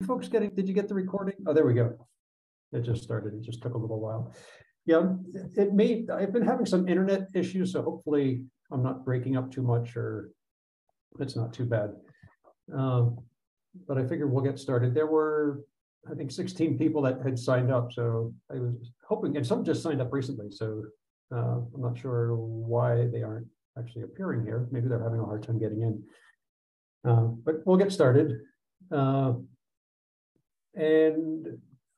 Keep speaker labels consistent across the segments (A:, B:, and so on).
A: folks did you get the recording? Oh, there we go. It just started. It just took a little while. Yeah, I've been having some internet issues, so hopefully I'm not breaking up too much or it's not too bad. But I figured we'll get started. There were, I think, 16 people that had signed up. So I was hoping, and some just signed up recently. So I'm not sure why they aren't actually appearing here. Maybe they're having a hard time getting in. But we'll get started. And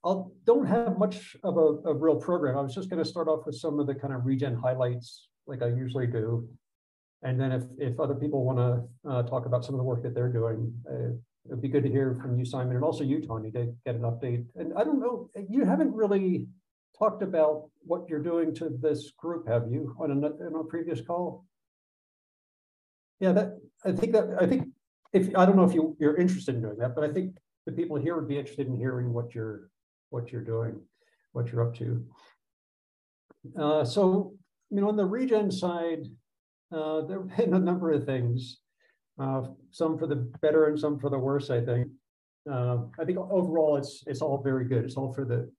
A: I don't have much of a real program. I was just going to start off with some of the kind of regen highlights like I usually do. And then if other people want to talk about some of the work that they're doing, it'd be good to hear from you, Simon, and also you, Tony, to get an update. And I don't know, you haven't really talked about what you're doing to this group, have you, on a previous call? Yeah, I think if I don't know if you're interested in doing that, but I think the people here would be interested in hearing what you're doing, what you're up to. So, on the regen side, there have been a number of things, some for the better and some for the worse, I think. I think overall it's all very good. It's all for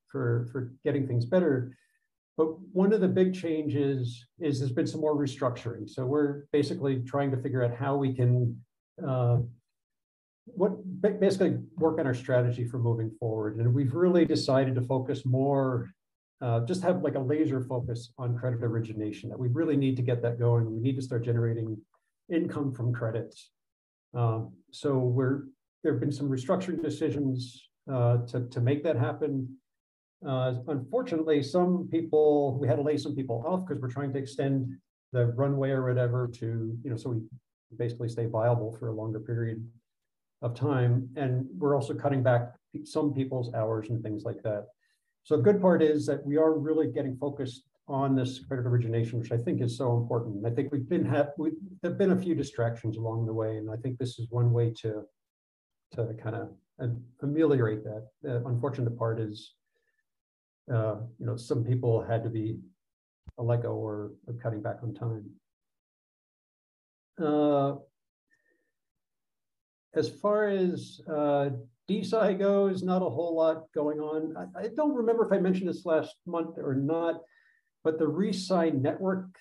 A: getting things better. But one of the big changes is there's been some more restructuring. So we're basically trying to figure out how we can basically work on our strategy for moving forward. And we've really decided to focus more, just have like a laser focus on credit origination, that we really need to get that going. We need to start generating income from credits. So there have been some restructuring decisions to make that happen. Unfortunately, we had to lay some people off because we're trying to extend the runway or whatever to, so we basically stay viable for a longer period of time. And we're also cutting back some people's hours and things like that. So the good part is that we are really getting focused on this credit origination, which I think is so important. And I think there've been a few distractions along the way, and I think this is one way to kind of ameliorate that. The unfortunate part is, some people had to be let go or cutting back on time. As far as DSI goes, not a whole lot going on. I don't remember if I mentioned this last month or not, but the Regen Network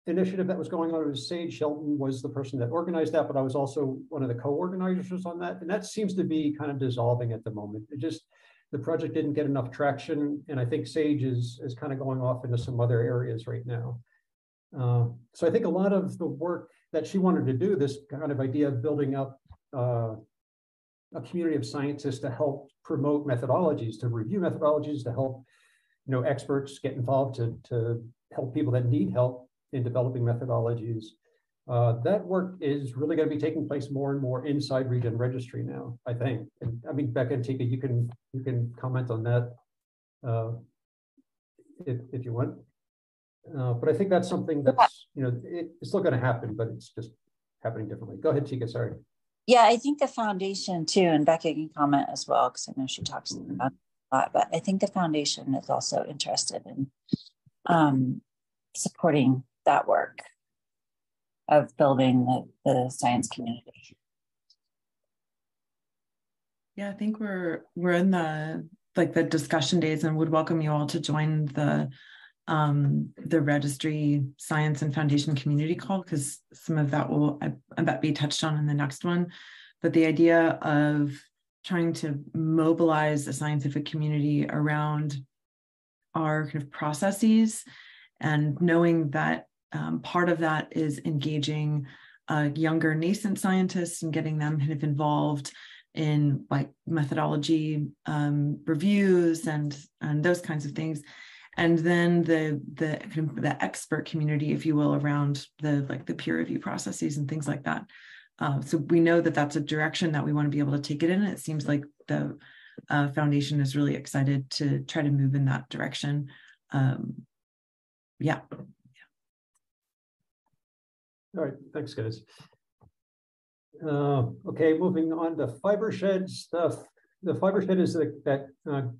A: initiative that was going on, it was Sage Shelton was the person that organized that, but I was also one of the co-organizers on that. And that seems to be kind of dissolving at the moment. The project didn't get enough traction. And I think Sage is kind of going off into some other areas right now. So I think a lot of the work that she wanted to do, this kind of idea of building up a community of scientists to help promote methodologies, to review methodologies, to help experts get involved, to help people that need help in developing methodologies. That work is really going to be taking place more and more inside Regen Registry now, I think. And I mean, Becca and Tika, you can comment on that if you want. But I think that's something that's, it's still going to happen, but it's just happening differently. Go ahead, Tika, sorry.
B: Yeah, I think the foundation too, and Becca can comment as well, because I know she talks about it a lot, but I think the foundation is also interested in supporting that work of building the science community.
C: Yeah, I think we're in the discussion days, and would welcome you all to join the registry science and foundation community call, because some of that will, I bet, be touched on in the next one. But the idea of trying to mobilize the scientific community around our kind of processes, and knowing that part of that is engaging younger nascent scientists and getting them kind of involved in like methodology reviews and those kinds of things. And then the expert community, if you will, around the peer review processes and things like that. So we know that that's a direction that we want to be able to take it in. It seems like the foundation is really excited to try to move in that direction. Yeah.
A: All right, thanks, guys. Okay, moving on to Fibershed stuff. The Fibershed is that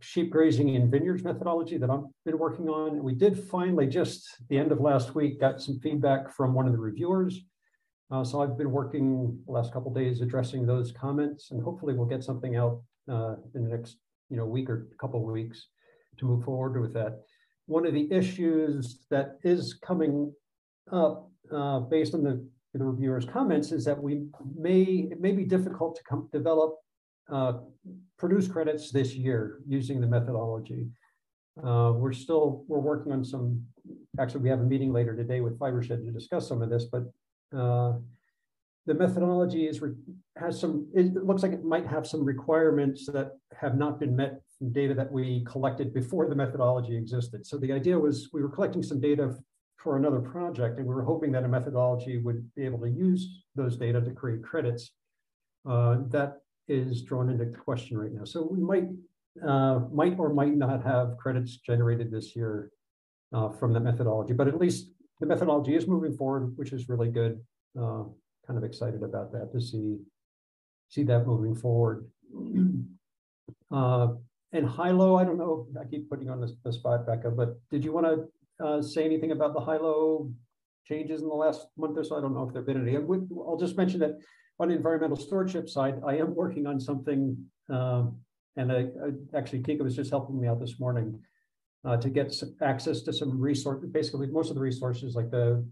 A: sheep grazing in vineyards methodology that I've been working on. We did finally, just the end of last week, got some feedback from one of the reviewers. So I've been working the last couple of days addressing those comments, and hopefully we'll get something out in the next week or couple of weeks to move forward with that. One of the issues that is coming up based on the reviewers' comments is that it may be difficult to develop produce credits this year using the methodology. We're working on some. Actually, we have a meeting later today with Fibershed to discuss some of this, but the methodology has some. It looks like it might have some requirements that have not been met from data that we collected before the methodology existed. So the idea was we were collecting some data for another project, and we were hoping that a methodology would be able to use those data to create credits. That is drawn into question right now. So we might or might not have credits generated this year from the methodology, but at least the methodology is moving forward, which is really good. Kind of excited about that, to see that moving forward. And high-low, I don't know, I keep putting on the spot, Becca, but did you want to say anything about the high-low changes in the last month or so? I don't know if there have been any. I'll just mention that on the environmental stewardship side, I am working on something, and actually Tika was just helping me out this morning to get access to some resources. Basically, most of the resources, like the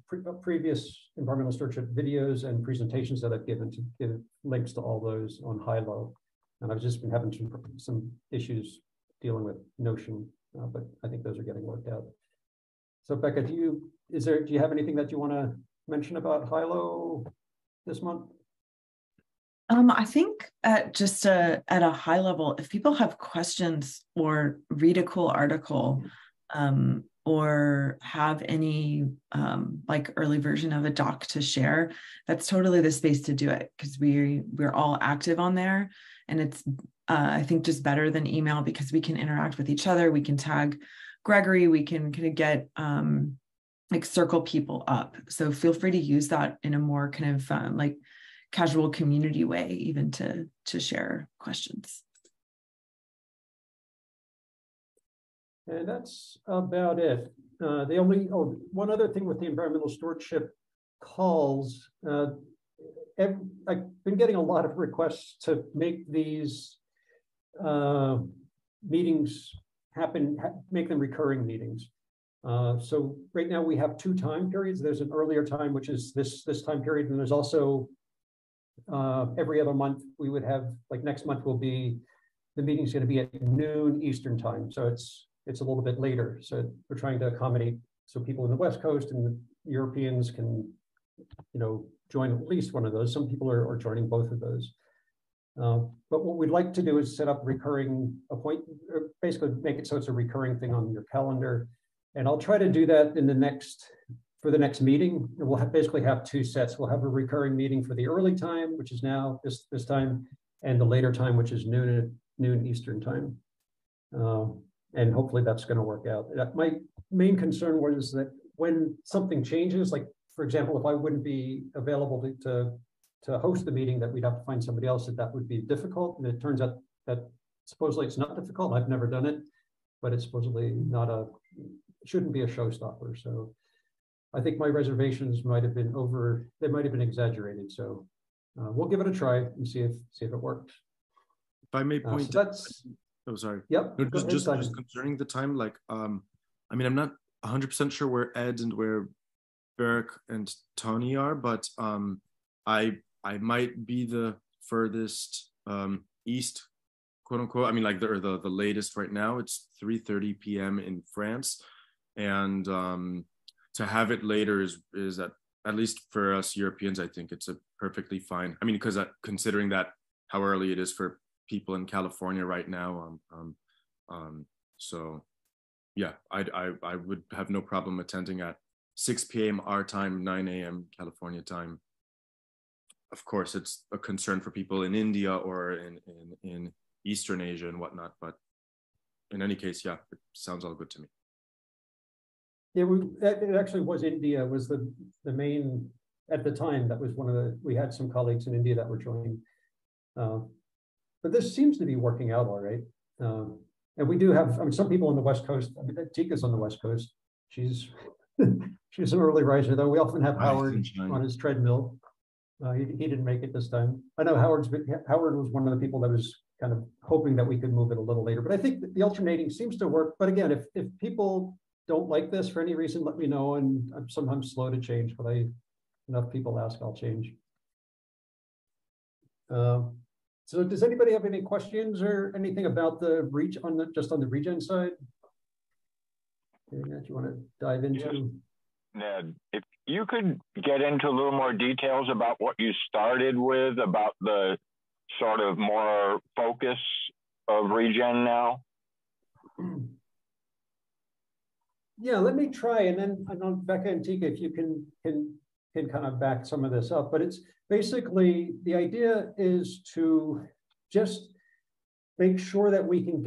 A: previous environmental stewardship videos and presentations that I've given, to give links to all those on high-low. And I've just been having some issues dealing with Notion, but I think those are getting worked out. So Becca, do you have anything that you want to mention about high-low this month?
C: I think at a high level, if people have questions or read a cool article, or have any like early version of a doc to share, that's totally the space to do it, because we're all active on there, and it's I think just better than email, because we can interact with each other. We can tag Gregory. We can kind of get like circle people up. So feel free to use that in a more kind of like casual community way, even to share questions.
A: And that's about it. One other thing with the environmental stewardship calls, I've been getting a lot of requests to make these meetings happen, make them recurring meetings. So right now we have 2 time periods. There's an earlier time, which is this time period, and there's also every other month we would have, like next month will be, the meeting's going to be at noon Eastern time. So it's a little bit later. So we're trying to accommodate so people in the West Coast and the Europeans can, join at least one of those. Some people are joining both of those. But what we'd like to do is set up recurring basically make it so it's a recurring thing on your calendar. And I'll try to do that for the next meeting. We'll basically have 2 sets. We'll have a recurring meeting for the early time, which is now this time, and the later time, which is noon Eastern time. And hopefully that's going to work out. My main concern was that when something changes, like for example, if I wouldn't be available to host the meeting, that we'd have to find somebody else, that would be difficult. And it turns out that supposedly it's not difficult. I've never done it, but it's supposedly shouldn't be a showstopper. So I think my reservations might have been they might have been exaggerated. So we'll give it a try and see if it works.
D: If I may point,
A: so that's.
D: Oh, sorry.
A: Yep.
D: No, just concerning the time, like, I mean, I'm not 100% sure where Ed and where Beric and Tony are, but I might be the furthest east, quote unquote. I mean, like the latest right now. It's 3:30 p.m. in France, and to have it later is at least for us Europeans, I think it's a perfectly fine. I mean, because considering that how early it is for people in California right now, so yeah, I would have no problem attending at 6 p.m. our time, 9 a.m. California time. Of course, it's a concern for people in India or in Eastern Asia and whatnot, but in any case, yeah, it sounds all good to me.
A: Yeah, it actually was India was the main at the time. That was we had some colleagues in India that were joining. But this seems to be working out all right. And we do have, some people on the West Coast. Tika's on the West Coast. She's an early riser, though. We often have Howard on his treadmill. He didn't make it this time. I know Howard was one of the people that was kind of hoping that we could move it a little later, but I think the alternating seems to work. But again, if people don't like this for any reason, let me know. And I'm sometimes slow to change, but enough people ask, I'll change. So does anybody have any questions or anything about the just on the regen side? Anything that you want to dive into?
E: Ned, if you could get into a little more details about what you started with, about the sort of more focus of regen now.
A: Yeah, let me try, and then I know Becca and Tika, if you can kind of back some of this up. But it's basically, the idea is to just make sure that we can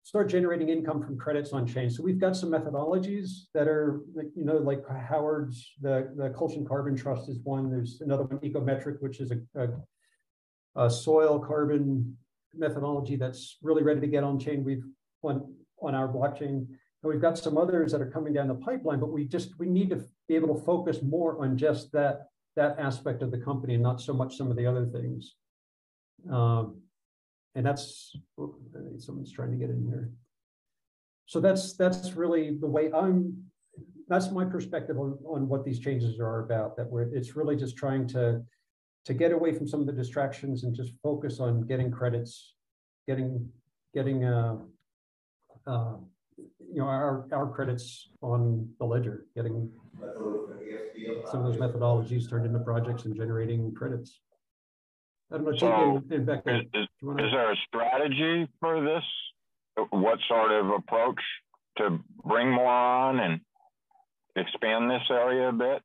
A: start generating income from credits on chain. So we've got some methodologies that are, like Howard's, the Colchin Carbon Trust is one. There's another one, Ecometric, which is a soil carbon methodology that's really ready to get on chain. We've on our blockchain. And we've got some others that are coming down the pipeline, but we need to be able to focus more on just that aspect of the company and not so much some of the other things. And that's, someone's trying to get in here. So that's really the way that's my perspective on what these changes are about, it's really just trying to get away from some of the distractions and just focus on getting credits, getting our credits on the ledger, getting some of those methodologies turned into projects and generating credits. I don't know,
E: So
A: and Becca,
E: is there a strategy for this? What sort of approach to bring more on and expand this area a bit?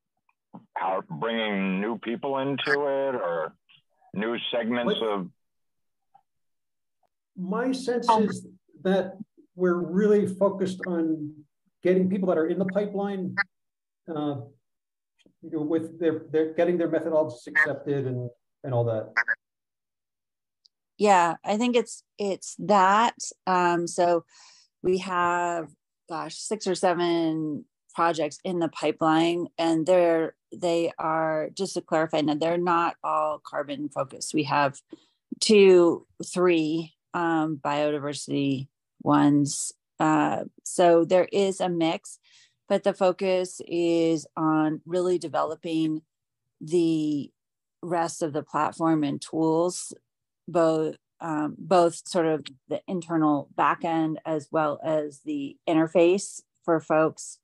E: How bringing new people into it or new segments of?
A: My sense is that we're really focused on getting people that are in the pipeline with their getting their methodologies accepted and all that.
B: Yeah, I think it's that. So we have, 6 or 7 projects in the pipeline, and they are, just to clarify, now they're not all carbon focused. We have 2, 3 biodiversity ones. So there is a mix, but the focus is on really developing the rest of the platform and tools, both sort of the internal backend as well as the interface for folks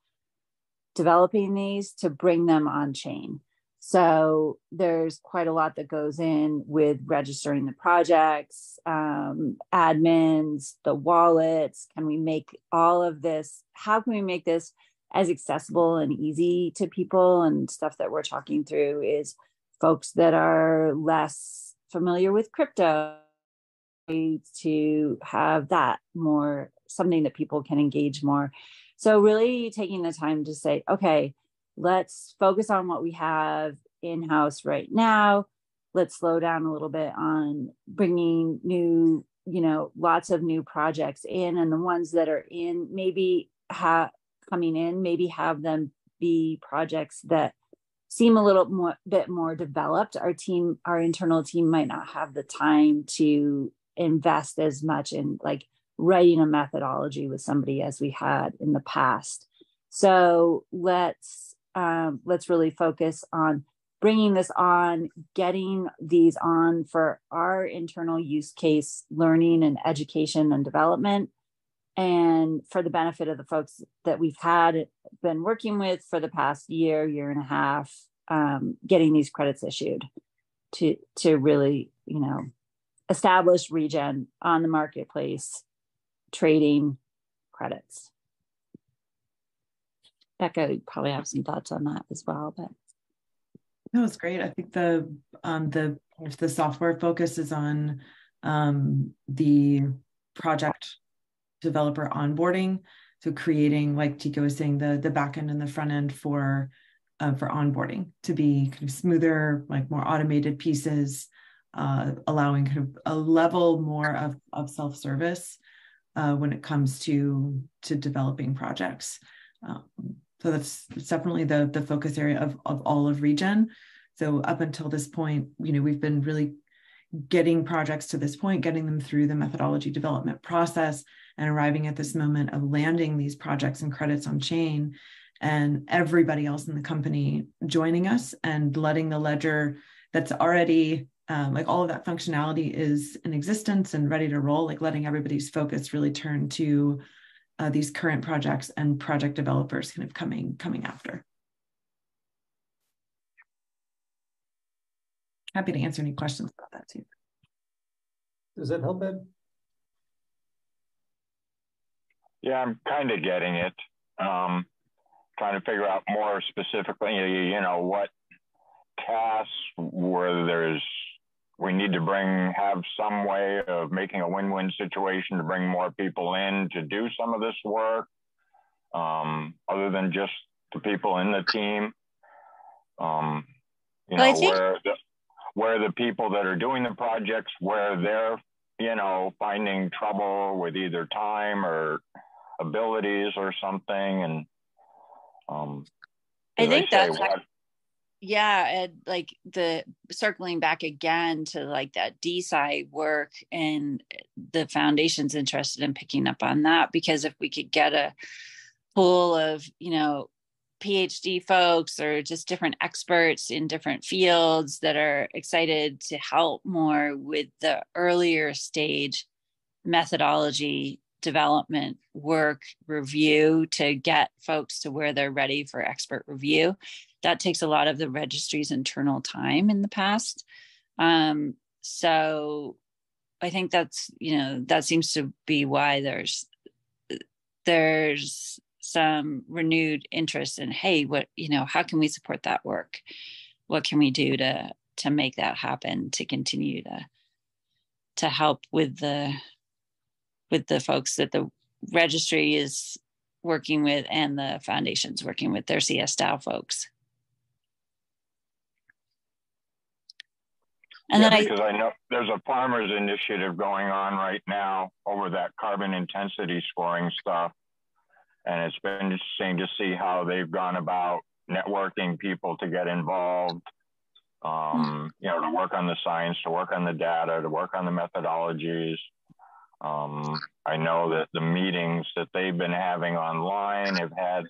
B: developing these to bring them on chain. So there's quite a lot that goes in with registering the projects, admins, the wallets. Can we make all of this? How can we make this as accessible and easy to people? And stuff that we're talking through is folks that are less familiar with crypto, to have that more something that people can engage more. So really taking the time to say, okay, let's focus on what we have in-house right now. Let's slow down a little bit on bringing new, lots of new projects in, and the ones that are in, maybe coming in, maybe have them be projects that seem a little bit more developed. Our internal team might not have the time to invest as much in like writing a methodology with somebody as we had in the past. So let's really focus on bringing this on, getting these on for our internal use case learning and education and development, and for the benefit of the folks that we've been working with for the past year and a half, getting these credits issued to really, establish regen on the marketplace, trading credits. Becca, you probably have some thoughts on that as well, but.
C: That was great. I think the software focus is on the project developer onboarding. So creating, like Tika was saying, the back end and the front end for onboarding to be kind of smoother, like more automated pieces, allowing kind of a level more of self-service when it comes to developing projects. So that's definitely the focus area of all of Regen. So up until this point, we've been really getting projects to this point, getting them through the methodology development process, and arriving at this moment of landing these projects and credits on chain, and everybody else in the company joining us and letting the ledger that's already like all of that functionality is in existence and ready to roll, like letting everybody's focus really turn to these current projects and project developers kind of coming after. Happy to answer any questions about that too.
A: Does that help, Ed?
E: Yeah, I'm kind of getting it. Trying to figure out more specifically, what tasks where we need to have some way of making a win-win situation to bring more people in to do some of this work, other than just the people in the team. Where the people that are doing the projects, where they're, finding trouble with either time or abilities or something. And
F: I think that's and like the circling back again to like that DSI work, and the foundation's interested in picking up on that, because if we could get a pool of, PhD folks or just different experts in different fields that are excited to help more with the earlier stage methodology development work review to get folks to where they're ready for expert review. That takes a lot of the registry's internal time in the past. So I think that's, that seems to be why there's some renewed interest in, hey, how can we support that work? What can we do to make that happen, to continue to help with the folks that the registry is working with and the foundation's working with their CS style folks. And then
E: because I know there's a farmers initiative going on right now over that carbon intensity scoring stuff. And it's been interesting to see how they've gone about networking people to get involved, to work on the science, to work on the data, to work on the methodologies. I know that the meetings that they've been having online have had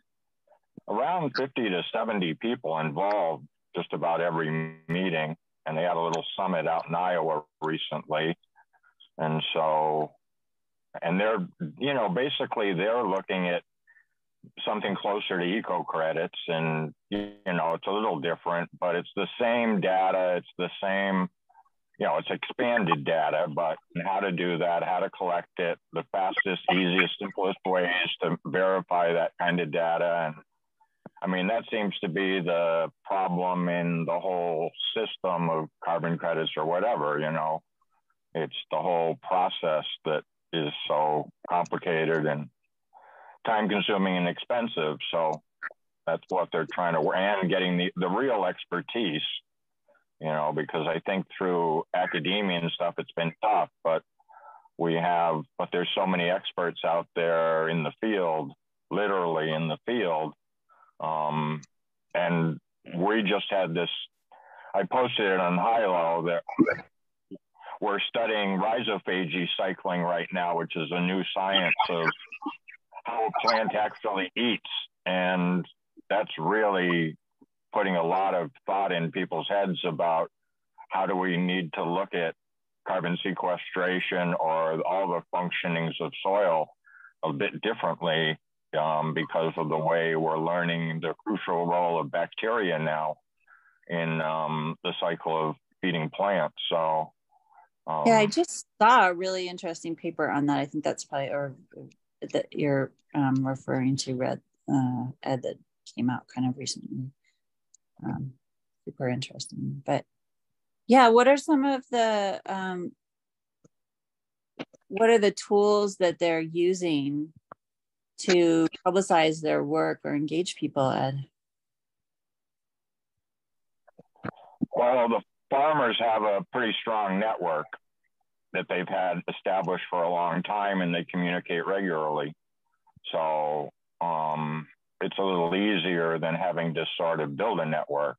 E: around 50 to 70 people involved just about every meeting. And they had a little summit out in Iowa recently. And so, and they're, basically they're looking at something closer to eco credits, and it's a little different, but it's the same data, it's the same, it's expanded data, but how to do that, how to collect it, the fastest, easiest, simplest ways to verify that kind of data. And I mean, that seems to be the problem in the whole system of carbon credits or whatever. It's the whole process that is so complicated and time consuming and expensive. So that's what they're trying to, and getting the real expertise, because I think through academia and stuff, it's been tough, but there's so many experts out there in the field, literally in the field. And we just had this, I posted it on Hilo that we're studying rhizophagy cycling right now, which is a new science of how a plant actually eats. And that's really putting a lot of thought in people's heads about how do we need to look at carbon sequestration or all the functionings of soil a bit differently, because of the way we're learning the crucial role of bacteria now in the cycle of feeding plants. So
F: yeah, I just saw a really interesting paper on that. I think that's probably, or that you're referring to, Ed, that came out kind of recently. Super interesting. But yeah, what are some of the what are the tools that they're using to publicize their work or engage people, Ed?
E: Well, the farmers have a pretty strong network that they've had established for a long time, and they communicate regularly. So it's a little easier than having to sort of build a network.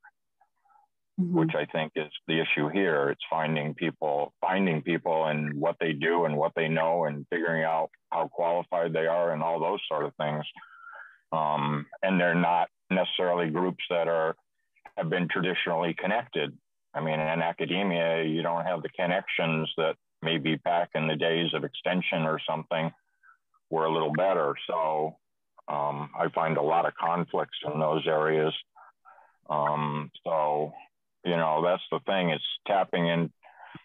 E: which I think is the issue here. It's finding people and what they do and what they know and figuring out how qualified they are and all those sort of things. And they're not necessarily groups that have been traditionally connected. I mean, in academia, you don't have the connections that maybe back in the days of extension or something were a little better. So I find a lot of conflicts in those areas. So, you know, that's the thing, it's tapping in.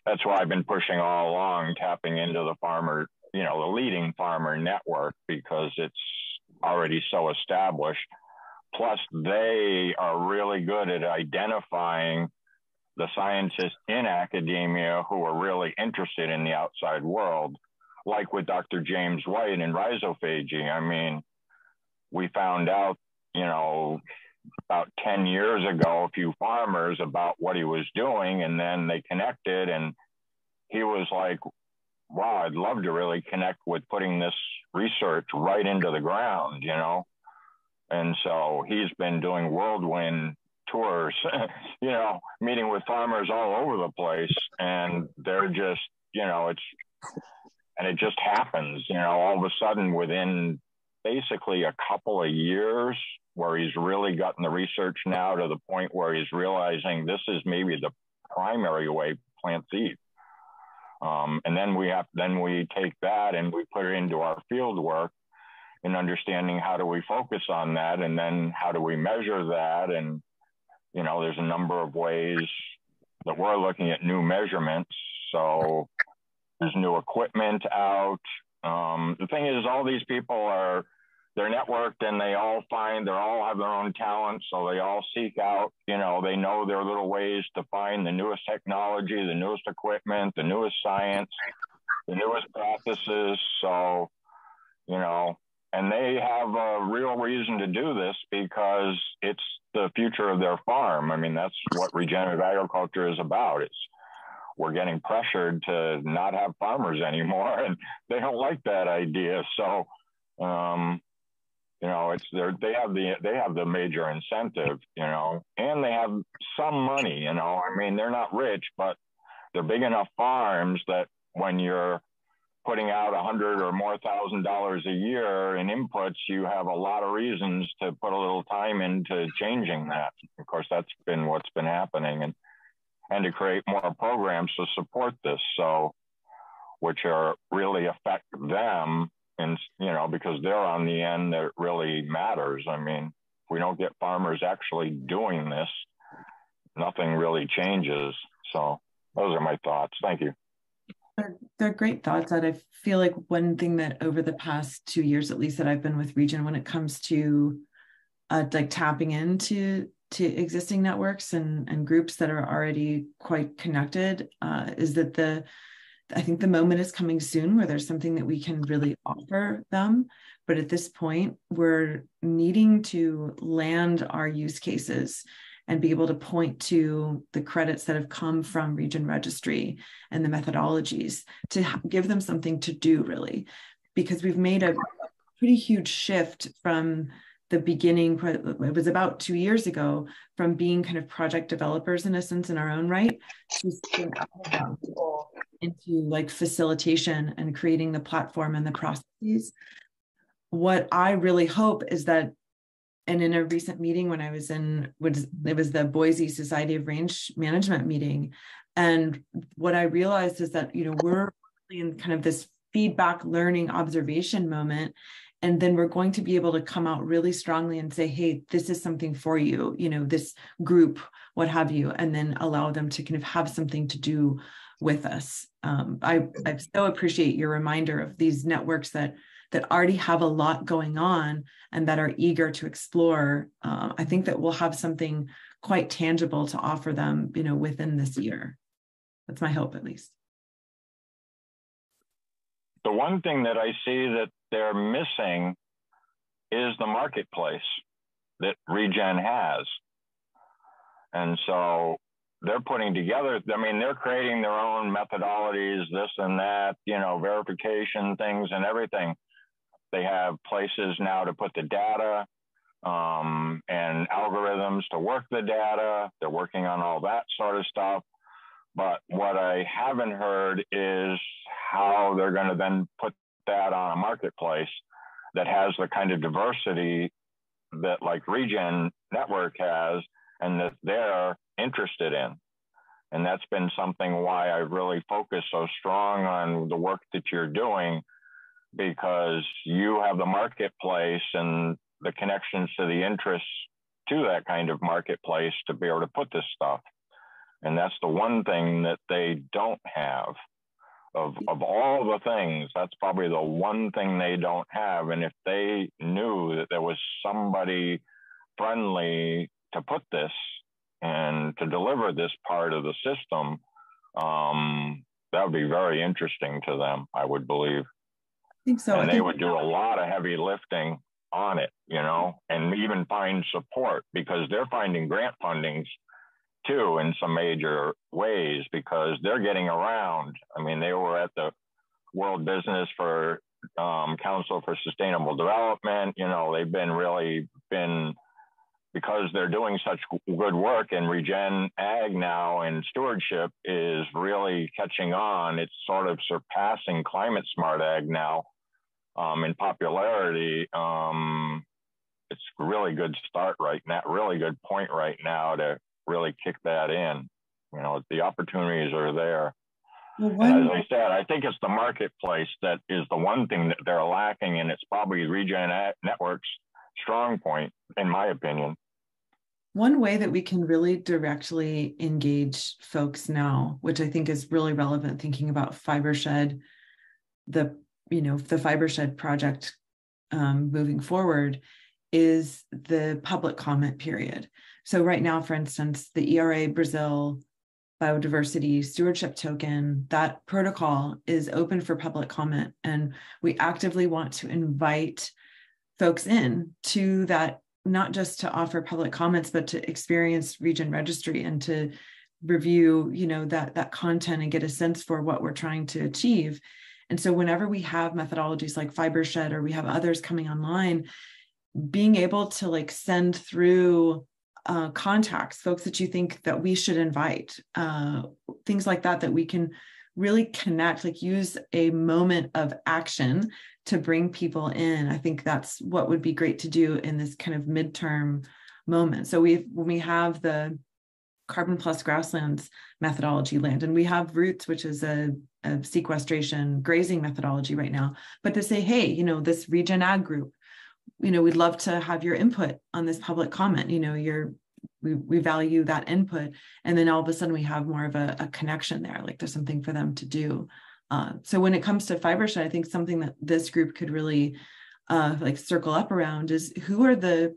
E: That's why I've been pushing all along, tapping into the farmer, you know, the leading farmer network, because it's already so established. Plus, they are really good at identifying the scientists in academia who are really interested in the outside world, like with Dr. James White and rhizophagy. I mean, we found out, you know, about 10 years ago, a few farmers about what he was doing, and then they connected, and he was like, wow, I'd love to really connect with putting this research right into the ground, you know? And so he's been doing whirlwind tours, you know, meeting with farmers all over the place, and they're just, you know, it just happens, you know, all of a sudden within basically a couple of years, where he's really gotten the research now to the point where he's realizing this is maybe the primary way plants eat. And then we take that and we put it into our field work in understanding how do we focus on that, and then how do we measure that. And, you know, there's a number of ways that we're looking at new measurements. So there's new equipment out. The thing is, all these people they're networked, and they all have their own talents. So they all seek out, you know, they know their little ways to find the newest technology, the newest equipment, the newest science, the newest practices. So, you know, and they have a real reason to do this because it's the future of their farm. I mean, that's what regenerative agriculture is about. We're getting pressured to not have farmers anymore, and they don't like that idea. So, you know, they have the major incentive, you know, and they have some money, you know. I mean, they're not rich, but they're big enough farms that when you're putting out $100,000 or more a year in inputs, you have a lot of reasons to put a little time into changing that. Of course, that's been what's been happening, and to create more programs to support this, so which are really affect them. And, you know, because they're on the end that really matters. I mean, if we don't get farmers actually doing this, nothing really changes. So those are my thoughts. Thank you.
C: They're great thoughts. That I feel like one thing that over the past 2 years, at least, that I've been with Regen, when it comes to like tapping into existing networks and groups that are already quite connected, is that I think the moment is coming soon where there's something that we can really offer them. But at this point, we're needing to land our use cases and be able to point to the credits that have come from Regen Registry and the methodologies to give them something to do, really. Because we've made a pretty huge shift from the beginning. It was about 2 years ago, from being kind of project developers in a sense in our own right, to into like facilitation and creating the platform and the processes. What I really hope is that, and in a recent meeting when I was it was the Boise Society of Range Management meeting, and what I realized is that, you know, we're in kind of this feedback, learning, observation moment, and then we're going to be able to come out really strongly and say, hey, this is something for you, you know, this group, what have you, and then allow them to kind of have something to do with us. I so appreciate your reminder of these networks that already have a lot going on and that are eager to explore. I think that we'll have something quite tangible to offer them, you know, within this year. That's my hope, at least.
E: The one thing that I see that they're missing is the marketplace that Regen has. And so they're putting together, I mean, they're creating their own methodologies, this and that, you know, verification things and everything. They have places now to put the data. and algorithms to work the data. They're working on all that sort of stuff. But what I haven't heard is how they're going to then put that on a marketplace that has the kind of diversity that like Regen Network has and that they're interested in. And that's been something why I really focus so strong on the work that you're doing, because you have the marketplace and the connections to the interests to that kind of marketplace to be able to put this stuff. And that's the one thing that they don't have. Of all the things, that's probably the one thing they don't have. And if they knew that there was somebody friendly to put this and to deliver this part of the system, that would be very interesting to them, I would believe.
C: I think so.
E: And they would do a lot of heavy lifting on it, you know, and even find support, because they're finding grant fundings too in some major ways, because they're getting around. I mean, they were at the World Business for Council for Sustainable Development. You know, they've been because they're doing such good work, and Regen Ag now and Stewardship is really catching on. It's sort of surpassing Climate Smart Ag now in popularity. It's a really good start right now, really good point right now to really kick that in. You know, the opportunities are there. Well, as I said, I think it's the marketplace that is the one thing that they're lacking, and it's probably Regen Network's strong point, in my opinion.
C: One way that we can really directly engage folks now, which I think is really relevant, thinking about Fibershed, the Fibershed project moving forward, is the public comment period. So right now, for instance, the ERA Brazil biodiversity stewardship token, that protocol is open for public comment. And we actively want to invite folks in to that, not just to offer public comments, but to experience Regen Registry and to review, that content and get a sense for what we're trying to achieve. And so whenever we have methodologies like Fibershed, or we have others coming online, being able to send through contacts, folks that you think that we should invite, things like that we can really connect, use a moment of action to bring people in. I think that's what would be great to do in this kind of midterm moment. So when we have the Carbon Plus Grasslands methodology land, and we have Roots, which is a sequestration grazing methodology right now, but to say, hey, this Regen Ag group, we'd love to have your input on this public comment. We value that input. And then all of a sudden we have more of a connection there. There's something for them to do. So when it comes to Fibershed, I think something that this group could really circle up around is who are the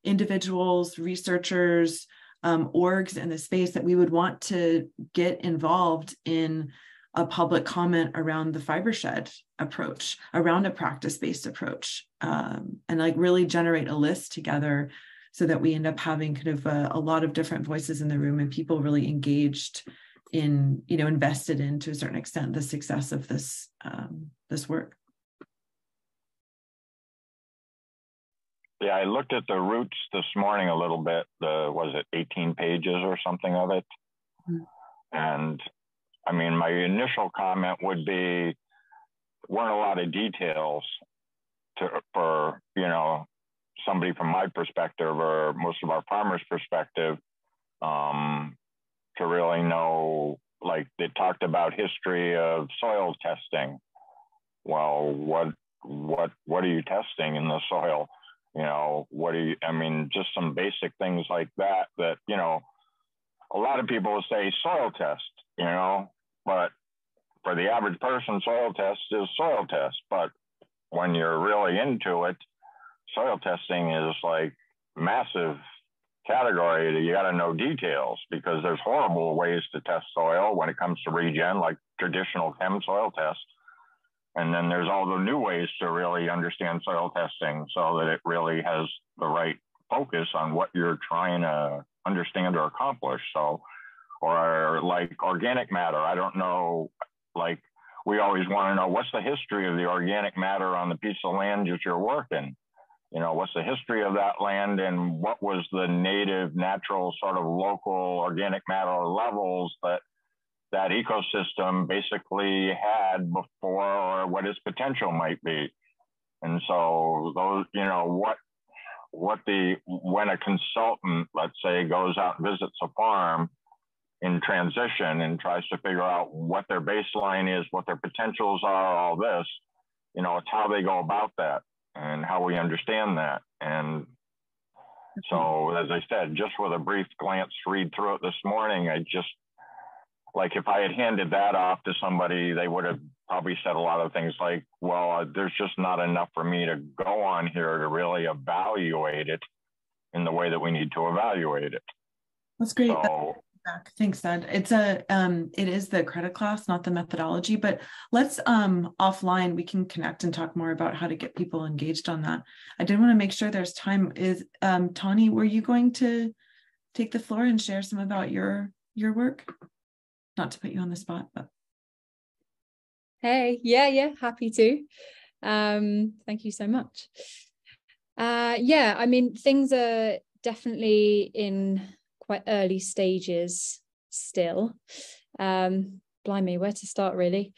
C: individuals, researchers, orgs in the space that we would want to get involved in a public comment around the Fibershed approach, around a practice-based approach, and really generate a list together so that we end up having kind of a lot of different voices in the room and people really engaged in, invested in, to a certain extent, the success of this work.
E: Yeah, I looked at the Roots this morning a little bit. Was it 18 pages or something of it? Mm-hmm. And I mean, my initial comment would be, weren't a lot of details for somebody from my perspective, or most of our farmers' perspective, to really know. They talked about history of soil testing. Well, what are you testing in the soil? Just some basic things like that, a lot of people will say soil test, but for the average person, soil test is soil test. But when you're really into it, soil testing is massive category that you got to know details, because there's horrible ways to test soil when it comes to regen, like traditional chem soil tests. And then there's all the new ways to really understand soil testing so that it really has the right focus on what you're trying to understand or accomplish. So, or organic matter, I don't know, we always want to know what's the history of the organic matter on the piece of land that you're working. what's the history of that land and what was the native, natural, sort of local organic matter levels that that ecosystem basically had before, or what its potential might be. And so those, when a consultant, let's say, goes out and visits a farm in transition and tries to figure out what their baseline is, what their potentials are, all this, it's how they go about that and how we understand that. And so, as I said, just with a brief glance read through it this morning, if I had handed that off to somebody, they would have probably said a lot of things like, well, there's just not enough for me to go on here to really evaluate it in the way that we need to evaluate it.
C: That's great.
E: So,
C: thanks, Ed. It is the credit class, not the methodology, but let's offline, we can connect and talk more about how to get people engaged on that. I did want to make sure there's time. Is Tawny, were you going to take the floor and share some about your work? Not to put you on the spot, but.
G: Hey, yeah, happy to. Thank you so much. Things are definitely in quite early stages still. Blimey, where to start really?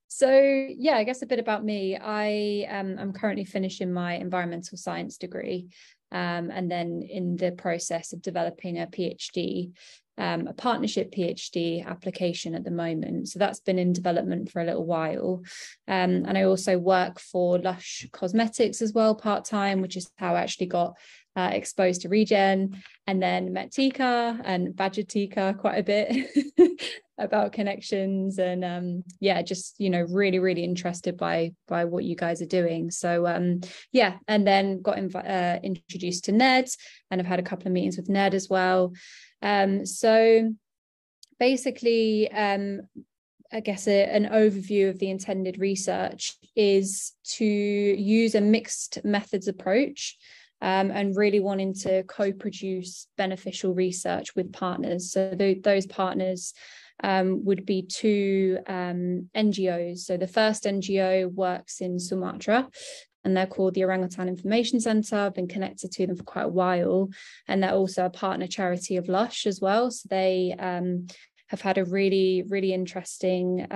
G: So yeah, I guess a bit about me. I'm currently finishing my environmental science degree, and then in the process of developing a PhD, a partnership PhD application at the moment. So that's been in development for a little while. And I also work for Lush Cosmetics as well, part-time, which is how I actually got exposed to Regen, and then met Tika and badgered Tika quite a bit about connections, and just really, really interested by what you guys are doing. So and then got introduced to Ned, and I've had a couple of meetings with Ned as well. So basically, I guess an overview of the intended research is to use a mixed methods approach, and really wanting to co-produce beneficial research with partners. So those partners would be two NGOs. So the first NGO works in Sumatra, and they're called the Orangutan Information Centre. I've been connected to them for quite a while, and they're also a partner charity of Lush as well. So they have had a really, really interesting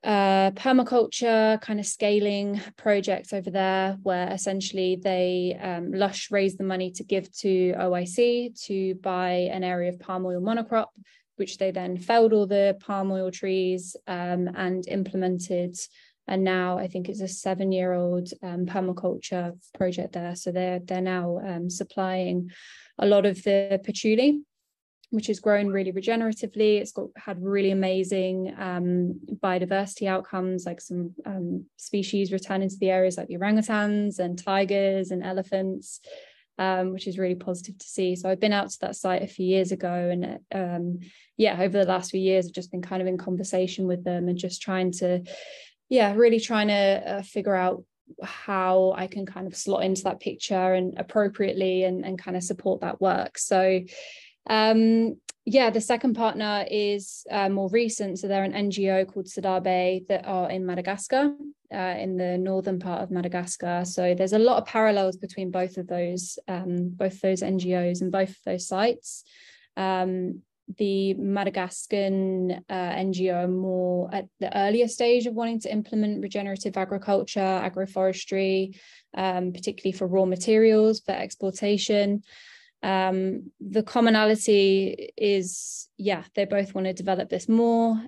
G: permaculture kind of scaling project over there, where essentially they Lush raised the money to give to OIC to buy an area of palm oil monocrop, which they then felled all the palm oil trees and implemented. And now I think it's a 7-year-old permaculture project there. So they're now supplying a lot of the patchouli, which has grown really regeneratively. It's had really amazing biodiversity outcomes, like some species returning to the areas like the orangutans and tigers and elephants, which is really positive to see. So I've been out to that site a few years ago, and over the last few years, I've just been kind of in conversation with them and just trying to figure out how I can kind of slot into that picture and appropriately and kind of support that work. So the second partner is more recent. So they're an NGO called Sadabe that are in Madagascar, in the northern part of Madagascar. So there's a lot of parallels between both those NGOs and both of those sites. The Madagascan NGO are more at the earlier stage of wanting to implement regenerative agriculture, agroforestry, particularly for raw materials for exportation. The commonality is, they both want to develop this more,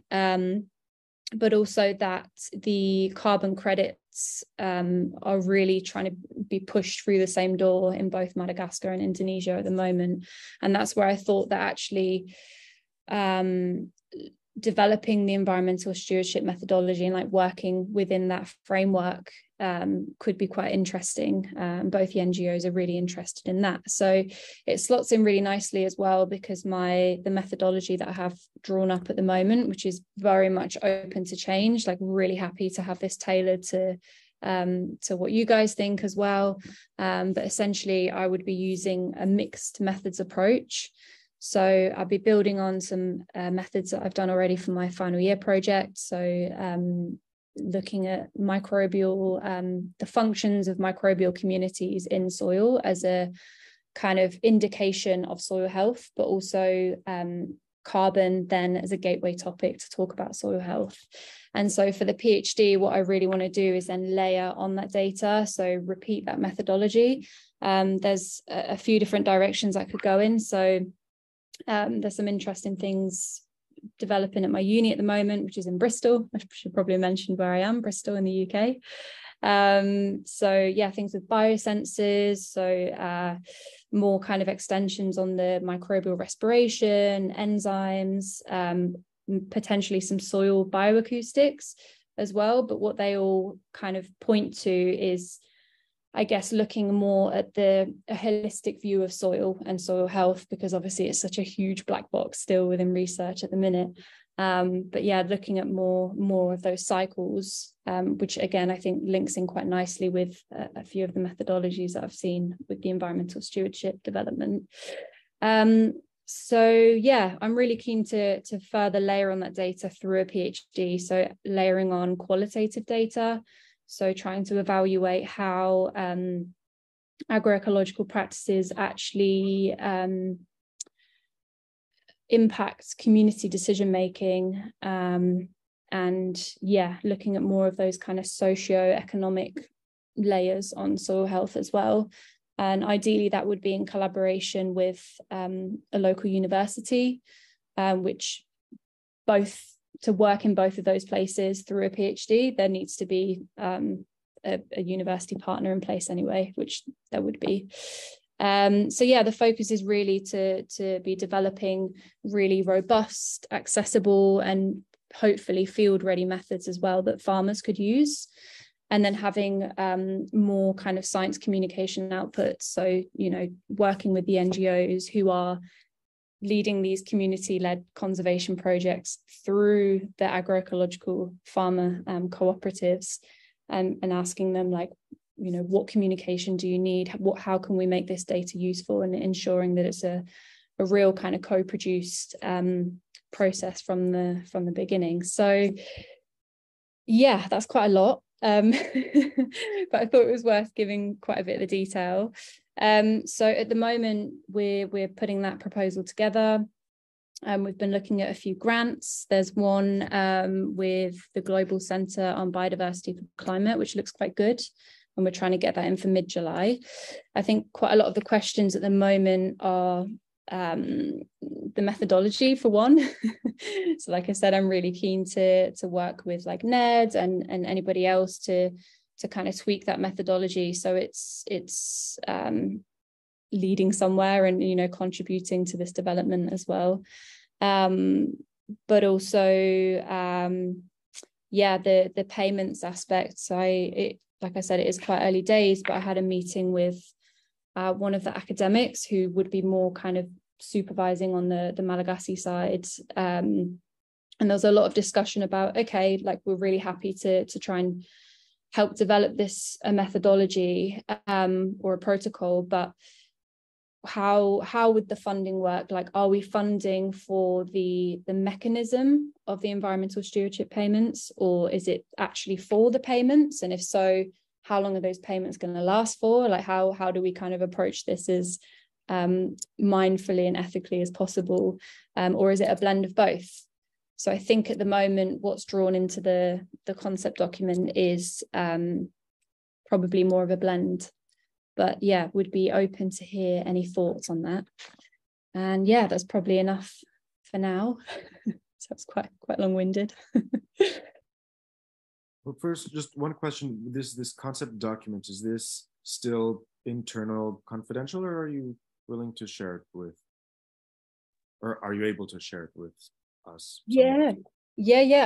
G: but also that the carbon credits are really trying to be pushed through the same door in both Madagascar and Indonesia at the moment. And that's where I thought that actually developing the environmental stewardship methodology and like working within that framework could be quite interesting. Both the NGOs are really interested in that. So it slots in really nicely as well, because the methodology that I have drawn up at the moment, which is very much open to change, like really happy to have this tailored to what you guys think as well. But essentially I would be using a mixed methods approach. So I'll be building on some methods that I've done already for my final year project. So looking at microbial, the functions of microbial communities in soil as a kind of indication of soil health, but also carbon then as a gateway topic to talk about soil health. And so for the PhD, what I really want to do is then layer on that data, so repeat that methodology. There's a few different directions I could go in. So there's some interesting things developing at my uni at the moment, which is in Bristol. I should probably mention where I am, Bristol in the UK. So yeah, things with biosensors, so more kind of extensions on the microbial respiration, enzymes, potentially some soil bioacoustics as well. But what they all kind of point to is, I guess, looking more at a holistic view of soil and soil health, because obviously it's such a huge black box still within research at the minute. But yeah, looking at more of those cycles, which again, I think links in quite nicely with a few of the methodologies that I've seen with the environmental stewardship development. So yeah, I'm really keen to further layer on that data through a PhD. So layering on qualitative data, so trying to evaluate how agroecological practices actually impacts community decision making, and yeah, looking at more of those kind of socio-economic layers on soil health as well. And ideally that would be in collaboration with a local university, which to work in both of those places through a PhD, there needs to be a university partner in place anyway, which there would be. So yeah, the focus is really to be developing really robust, accessible, and hopefully field-ready methods as well that farmers could use. And then having more kind of science communication outputs. So, you know, working with the NGOs who are leading these community-led conservation projects through the agroecological farmer cooperatives, and asking them, like, you know, what communication do you need? How can we make this data useful, and ensuring that it's a real kind of co-produced process from the beginning. So yeah, that's quite a lot. But I thought it was worth giving quite a bit of the detail. So at the moment, we're putting that proposal together. We've been looking at a few grants. There's one with the Global Centre on Biodiversity for Climate, which looks quite good, and we're trying to get that in for mid-July. I think quite a lot of the questions at the moment are the methodology for one. So like I said, I'm really keen to work with like Ned and anybody else to kind of tweak that methodology so it's leading somewhere and, you know, contributing to this development as well. But also yeah, the payments aspect. So like I said, it is quite early days, but I had a meeting with one of the academics who would be more kind of supervising on the Malagasy side. And there was a lot of discussion about, okay, like we're really happy to try and help develop this a methodology or a protocol, but how would the funding work? Like, are we funding for the mechanism of the environmental stewardship payments, or is it actually for the payments? And if so, how long are those payments going to last for? Like, how do we kind of approach this as mindfully and ethically as possible, or is it a blend of both? So I think at the moment what's drawn into the concept document is probably more of a blend, but yeah, would be open to hear any thoughts on that. And yeah, that's probably enough for now. So it's quite long-winded.
D: Well, first, just one question. This concept document, is this still internal confidential, or are you willing to share it with, or are you able to share it with us?
G: Yeah.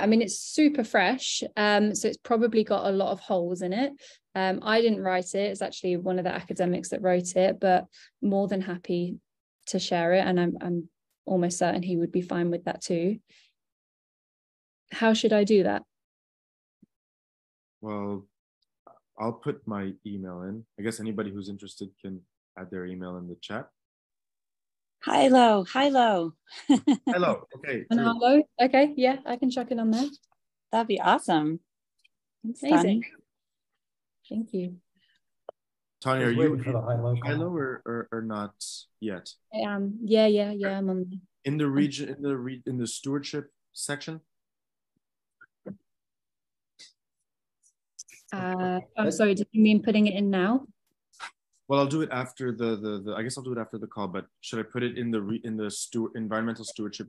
G: I mean, it's super fresh. So it's probably got a lot of holes in it. I didn't write it. It's actually one of the academics that wrote it, but more than happy to share it. And I'm almost certain he would be fine with that too. How should I do that?
D: Well, I'll put my email in. I guess anybody who's interested can add their email in the chat.
F: Hello.
D: Hello. Okay.
G: And hello. Okay. Yeah, I can chuck it on there.
F: That'd be awesome.
B: Thanks,
G: Amazing.
B: Tani.
G: Thank you.
D: Tanya, are
A: Just
D: you
A: waiting for the high-low
D: high-low
A: call.
D: or not yet?
G: Yeah, I'm on there.
D: In the region, in the stewardship section?
G: I'm sorry, did you mean putting it in now?
D: Well, I'll do it after the I guess I'll do it after the call, but should I put it in the environmental stewardship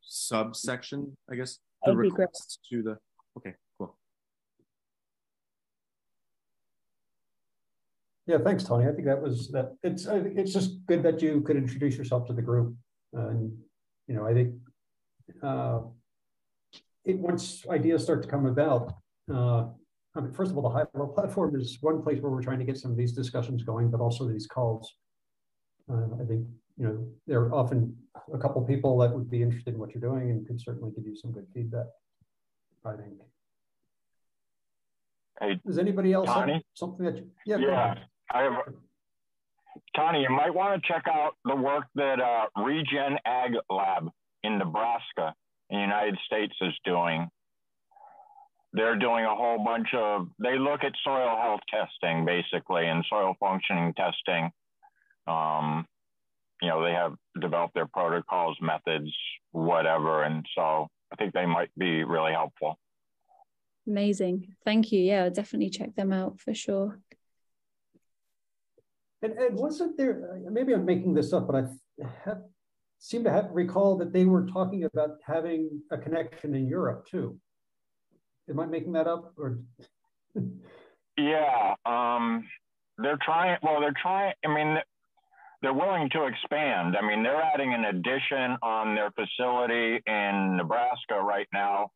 D: subsection, I guess? The
G: That would be great.
D: request to the, okay, cool.
A: Yeah, thanks, Tony. I think that. It's just good that you could introduce yourself to the group. And, you know, I think once ideas start to come about, I mean, first of all, the high-level platform is one place where we're trying to get some of these discussions going, but also these calls. I think, you know, there are often a couple people that would be interested in what you're doing and could certainly give you some good feedback, I think.
E: Hey,
A: does anybody else
E: Tony?
A: have something that
E: yeah, I have. Tony, you might want to check out the work that Regen Ag Lab in Nebraska in the United States is doing. They're doing a whole bunch of, they look at soil health testing basically and soil functioning testing. You know, they have developed their protocols, methods, whatever. And so I think they might be really helpful.
G: Amazing. Thank you. Yeah, I'll definitely check them out for sure.
A: And wasn't there, maybe I'm making this up, but I seem to recall that they were talking about having a connection in Europe too. Am I making that up? Or
E: yeah, they're trying, I mean, they're willing to expand. I mean, they're adding an addition on their facility in Nebraska right now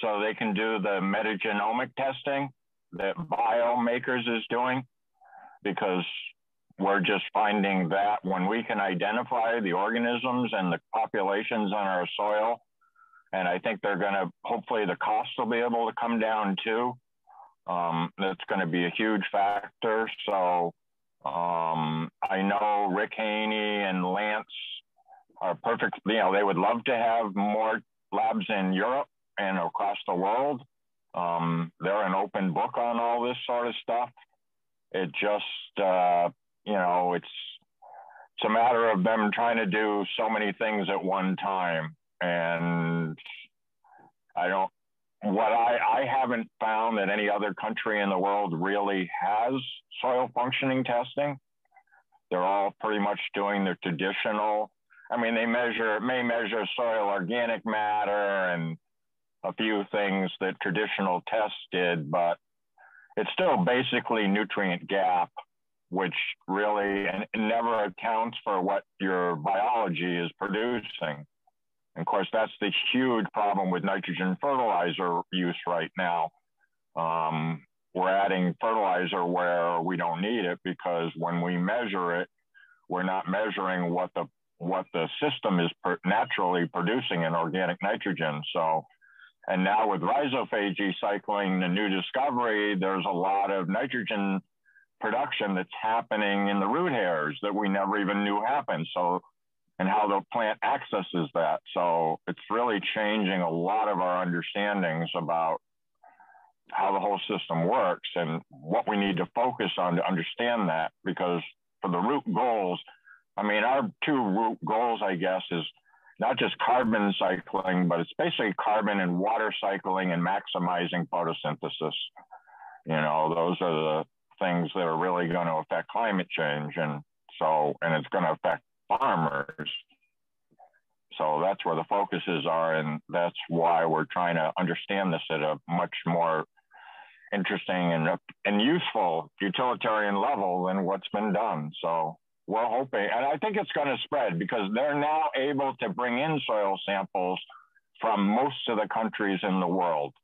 E: so they can do the metagenomic testing that Biomakers is doing, because we're just finding that when we can identify the organisms and the populations on our soil, and I think they're going to, hopefully the cost will be able to come down too. That's going to be a huge factor. So I know Rick Haney and Lance are perfect. You know, they would love to have more labs in Europe and across the world. They're an open book on all this sort of stuff. It just, you know, it's a matter of them trying to do so many things at one time. And I haven't found that any other country in the world really has soil functioning testing. They're all pretty much doing the traditional. I mean, they may measure soil organic matter and a few things that traditional tests did, but it's still basically nutrient gap, which really never accounts for what your biology is producing. And of course, that's the huge problem with nitrogen fertilizer use right now. We're adding fertilizer where we don't need it, because when we measure it, we're not measuring what the system is naturally producing in organic nitrogen. So, and now with rhizophagy cycling, the new discovery, there's a lot of nitrogen production that's happening in the root hairs that we never even knew happened. So, and how the plant accesses that. So it's really changing a lot of our understandings about how the whole system works and what we need to focus on to understand that. Because for the root goals, I mean, our two root goals, I guess, is not just carbon cycling, but it's basically carbon and water cycling and maximizing photosynthesis. You know, those are the things that are really going to affect climate change. And so, and it's going to affect farmers. So that's where the focuses are, and that's why we're trying to understand this at a much more interesting and useful utilitarian level than what's been done. So we're hoping, and I think it's going to spread, because they're now able to bring in soil samples from most of the countries in the world.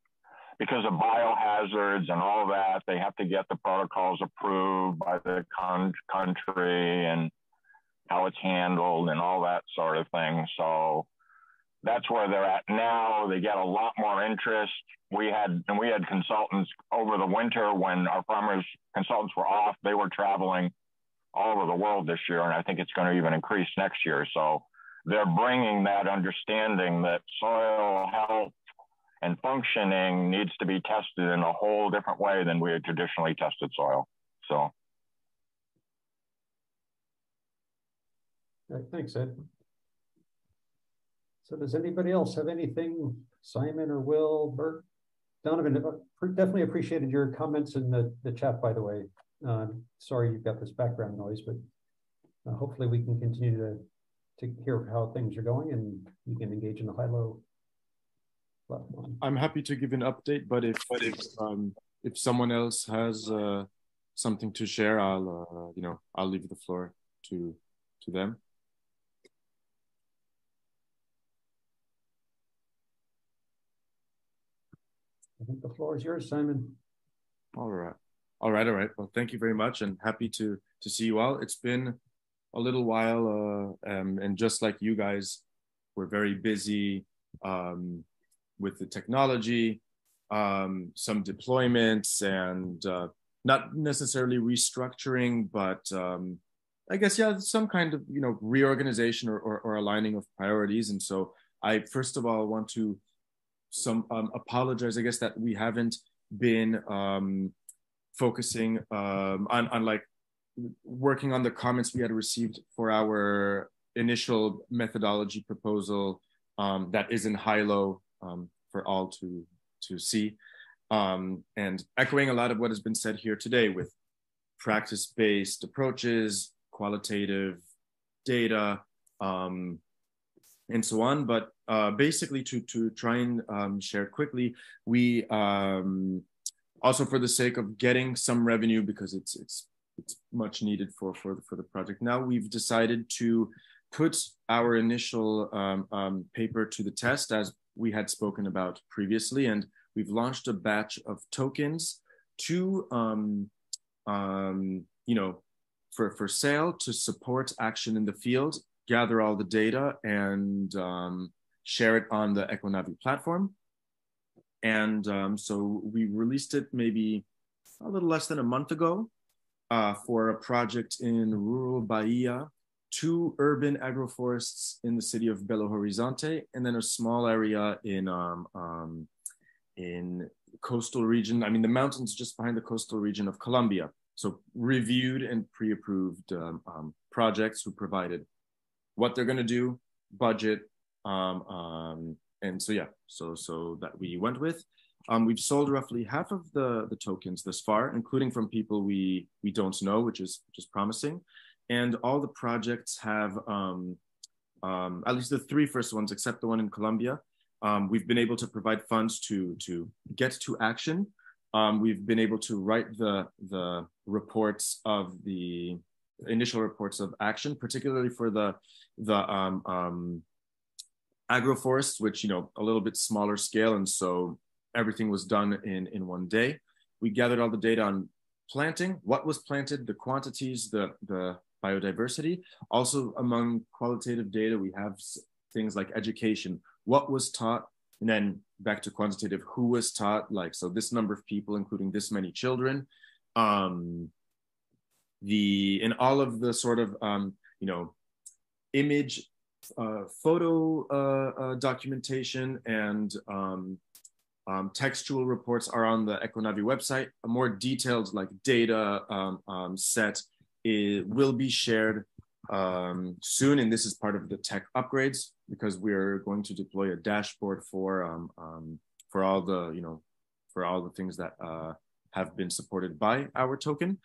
E: Because of biohazards and all that, they have to get the protocols approved by the country and how it's handled and all that sort of thing. So that's where they're at now. They get a lot more interest. We had consultants over the winter when our farmers consultants were off. They were traveling all over the world this year, and I think it's going to even increase next year. So they're bringing that understanding that soil health and functioning needs to be tested in a whole different way than we had traditionally tested soil. So.
A: All right, thanks, Ed. So does anybody else have anything? Simon or Will, Bert, Donovan, definitely appreciated your comments in the chat, by the way. Sorry you've got this background noise, but hopefully we can continue to hear how things are going and you can engage in the high-low platform.
D: I'm happy to give an update, but if someone else has something to share, I'll leave the floor to them.
A: I think the floor is yours, Simon.
D: All right. Well, thank you very much, and happy to see you all. It's been a little while, and just like you guys, we're very busy with the technology, some deployments, and not necessarily restructuring, but I guess, yeah, some kind of reorganization or aligning of priorities. And so I first of all want to apologize, I guess, that we haven't been focusing on like working on the comments we had received for our initial methodology proposal that is in high-low for all to see, and echoing a lot of what has been said here today with practice-based approaches, qualitative data, and so on. But basically to try and share quickly, we also, for the sake of getting some revenue, because it's much needed for the project now, we've decided to put our initial paper to the test, as we had spoken about previously, and we've launched a batch of tokens to for sale to support action in the field, gather all the data, and share it on the Econavi platform. And so we released it maybe a little less than a month ago for a project in rural Bahia, 2 urban agroforests in the city of Belo Horizonte, and then a small area in coastal region. I mean, the mountains just behind the coastal region of Colombia. So reviewed and pre-approved projects who provided what they're going to do, budget, and so yeah, so that we went with. We've sold roughly half of the tokens thus far, including from people we don't know, which is promising. And all the projects have, at least the 3 first ones, except the one in Colombia, we've been able to provide funds to get to action. We've been able to write the reports of the initial reports of action, particularly for the agroforests, which, a little bit smaller scale. And so everything was done in one day. We gathered all the data on planting, what was planted, the quantities, the biodiversity. Also, among qualitative data, we have things like education, what was taught, and then back to quantitative, who was taught, like, so this number of people, including this many children. In all of the sort of, image, photo documentation and textual reports are on the Econavi website. A more detailed data set will be shared soon, and this is part of the tech upgrades, because we're going to deploy a dashboard for all the things that have been supported by our token,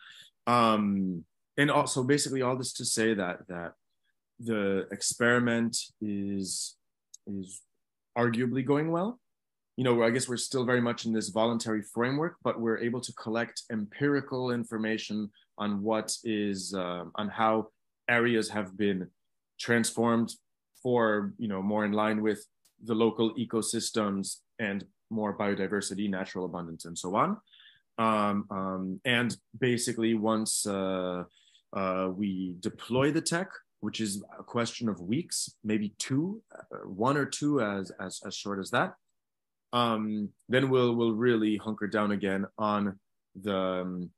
D: and also basically all this to say that the experiment is arguably going well. I guess we're still very much in this voluntary framework, but we're able to collect empirical information on what is, on how areas have been transformed for, more in line with the local ecosystems and more biodiversity, natural abundance, and so on. And basically once we deploy the tech, which is a question of weeks, maybe 2, 1 or 2 as short as that, then we'll really hunker down again on the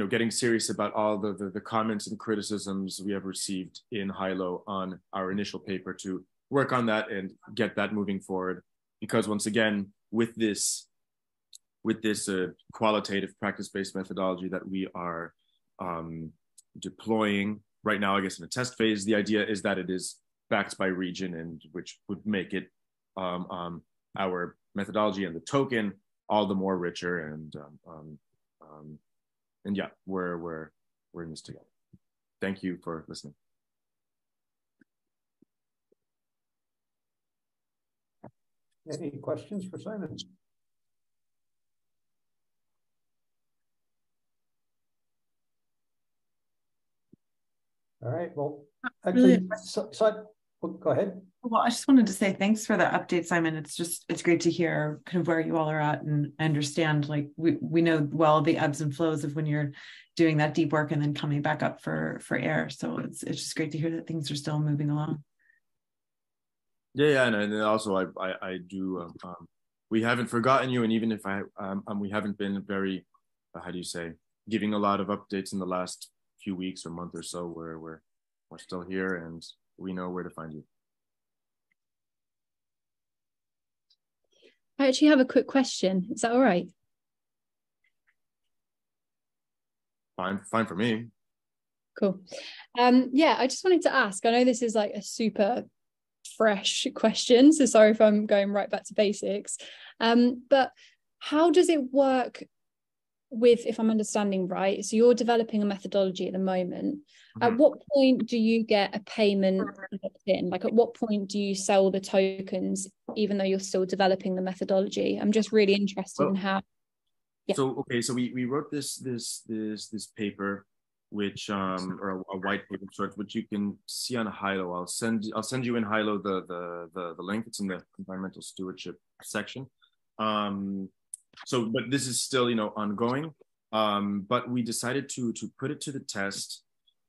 D: getting serious about all the comments and criticisms we have received in high-low on our initial paper, to work on that and get that moving forward, because once again, with this qualitative practice-based methodology that we are deploying right now, I guess in a test phase, the idea is that it is backed by Regen, and which would make it our methodology and the token all the more richer. And yeah, we're in this together. Thank you for listening.
A: Any questions for Simon? All right, well, actually, go ahead.
C: Well, I just wanted to say thanks for the update, Simon. It's great to hear kind of where you all are at and understand, like we know well the ebbs and flows of when you're doing that deep work and then coming back up for air. So it's just great to hear that things are still moving along.
D: Yeah, and also I do. We haven't forgotten you, and even if we haven't been very, how do you say, giving a lot of updates in the last few weeks or month or so, we're still here and we know where to find you.
G: I actually have a quick question. Is that all right?
D: Fine for me.
G: Cool. Yeah, I just wanted to ask, I know this is like a super fresh question, so sorry if I'm going right back to basics. But how does it work with, if I'm understanding right, so you're developing a methodology at the moment. Mm-hmm. At what point do you get a payment locked in? Like, at what point do you sell the tokens, even though you're still developing the methodology? I'm just really interested in how. Yeah.
D: So we wrote this paper, which or a white paper sort, which you can see on Hilo. I'll send you in Hilo the link. It's in the environmental stewardship section. But this is still, ongoing. But we decided to put it to the test.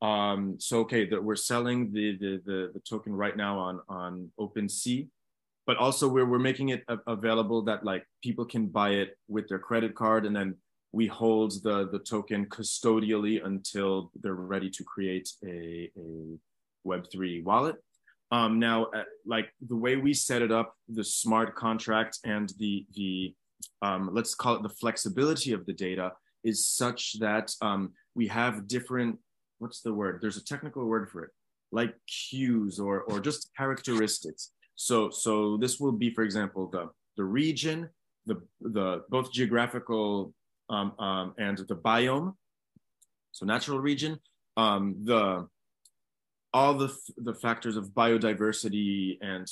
D: We're selling the token right now on OpenSea, but also we're making it available that like people can buy it with their credit card, and then we hold the token custodially until they're ready to create a Web3 wallet. Now, like the way we set it up, the smart contract and the let's call it the flexibility of the data is such that we have different, what's the word? There's a technical word for it, like cues or just characteristics. So this will be, for example, the region, the both geographical and the biome, so natural region, all the factors of biodiversity and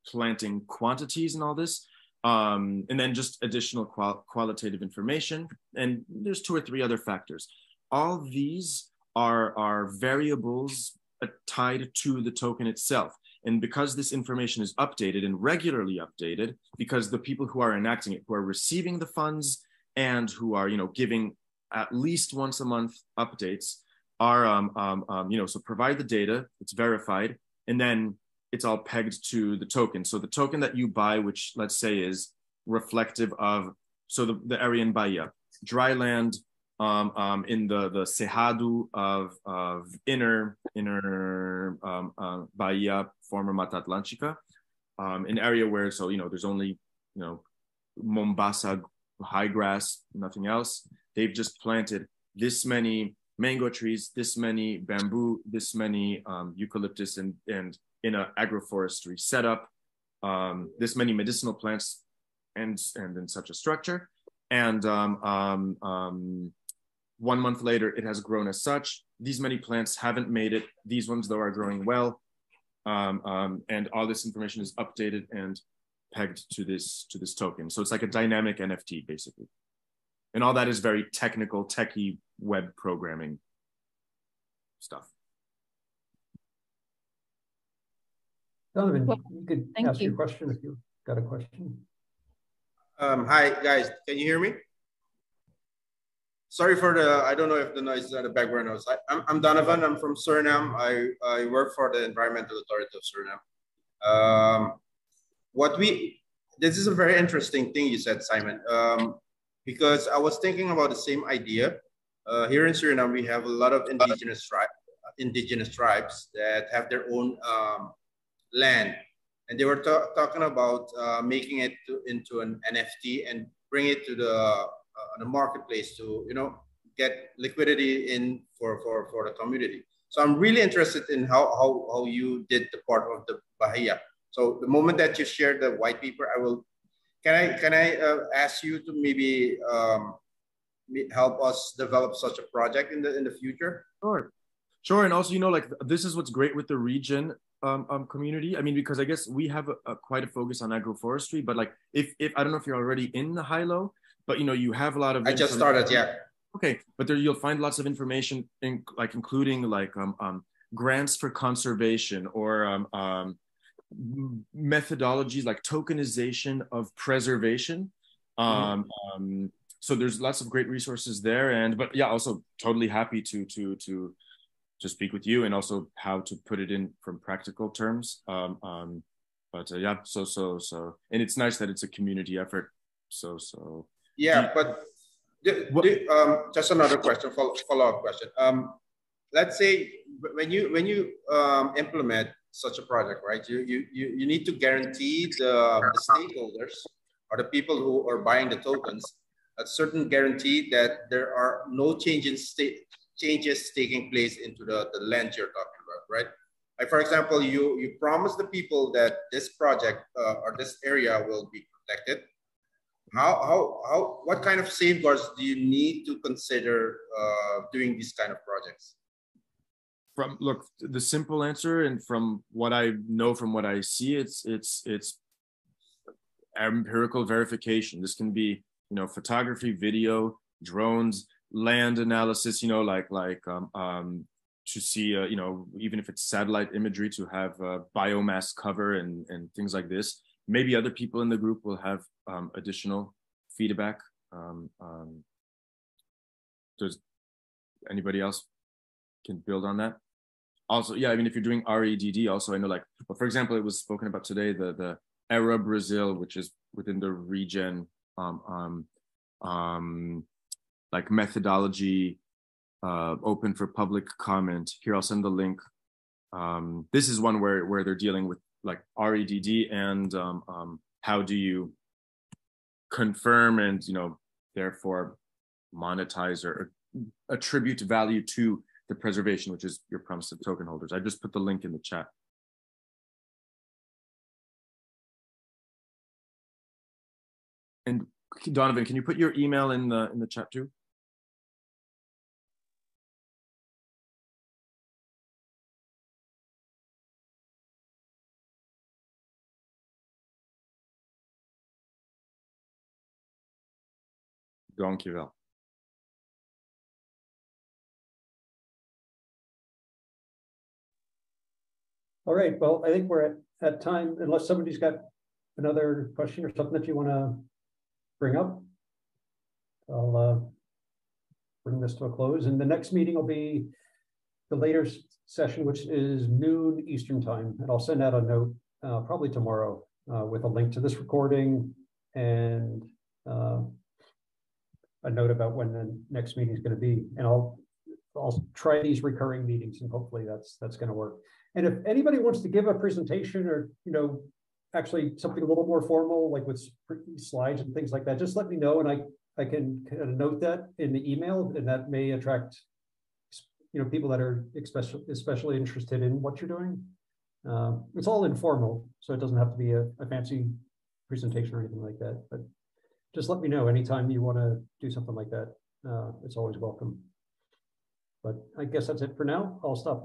D: planting quantities and all this. And then just additional qualitative information. And there's 2 or 3 other factors. All these are variables tied to the token itself. And because this information is updated and regularly updated, because the people who are enacting it, who are receiving the funds and who are, giving at least once a month updates are, so provide the data, it's verified, and then it's all pegged to the token. So the token that you buy, which let's say is reflective of, so the area in Bahia, dry land in the Cerrado of inner Bahia, former Mata Atlântica, an area where, there's only, Mombasa high grass, nothing else. They've just planted this many mango trees, this many bamboo, this many eucalyptus, and in an agroforestry setup, this many medicinal plants, and in such a structure. And 1 month later, it has grown as such. These many plants haven't made it. These ones, though, are growing well. And all this information is updated and pegged to this token. So it's like a dynamic NFT, basically. And all that is very technical, techie web programming stuff.
A: Donovan, you could ask your question if you've got a question.
H: Hi, guys. Can you hear me? Sorry for I don't know if the noise is at the background noise. I'm Donovan. I'm from Suriname. I work for the Environmental Authority of Suriname. This is a very interesting thing you said, Simon, because I was thinking about the same idea. Here in Suriname, we have a lot of indigenous tribes that have their own land. and they were talking about making it into an NFT and bring it to the marketplace to get liquidity in for the community. So I'm really interested in how you did the part of the Bahia. So the moment that you shared the white paper, I will. Can I ask you to maybe help us develop such a project in the future?
D: Sure. And also, like this is what's great with the Regen community. I mean, because I guess we have quite a focus on agroforestry, but like if I don't know if you're already in the high-low, but you have a lot of.
H: I just started, yeah.
D: Okay, but there you'll find lots of information, including grants for conservation or methodologies like tokenization of preservation. So there's lots of great resources there, but yeah, also totally happy to speak with you and also how to put it in from practical terms. Yeah, so and it's nice that it's a community effort. So
H: yeah, but. Just another question, follow-up question. Let's say when you implement such a project, right? You need to guarantee the stakeholders or the people who are buying the tokens a certain guarantee that there are no changes taking place into the land you're talking about, right? Like for example, you promise the people that this project or this area will be protected. What kind of safeguards do you need to consider doing these kind of projects?
D: Look, the simple answer, and from what I know, from what I see, it's empirical verification. This can be photography, video, drones, land analysis. To see even if it's satellite imagery, to have biomass cover and things like this. Maybe other people in the group will have additional feedback. Does anybody else can build on that? Also, yeah, I mean, if you're doing REDD, also I know for example, it was spoken about today, the ERA Brazil, which is within the Regen methodology, open for public comment. Here, I'll send the link. This is one where they're dealing with REDD and how do you confirm and therefore monetize or attribute value to the preservation, which is your promise to token holders. I just put the link in the chat. And Donovan, can you put your email in the chat too? Dankjewel.
A: All right, well, I think we're at time, unless somebody's got another question or something that you want to bring up. I'll bring this to a close, and the next meeting will be the later session, which is noon Eastern time, and I'll send out a note probably tomorrow with a link to this recording and a note about when the next meeting is going to be, and I'll try these recurring meetings, and hopefully that's going to work. And if anybody wants to give a presentation or actually something a little more formal, like with slides and things like that, just let me know, and I can kind of note that in the email, and that may attract people that are especially interested in what you're doing. It's all informal, so it doesn't have to be a fancy presentation or anything like that, but just let me know anytime you want to do something like that. It's always welcome. But I guess that's it for now. I'll stop.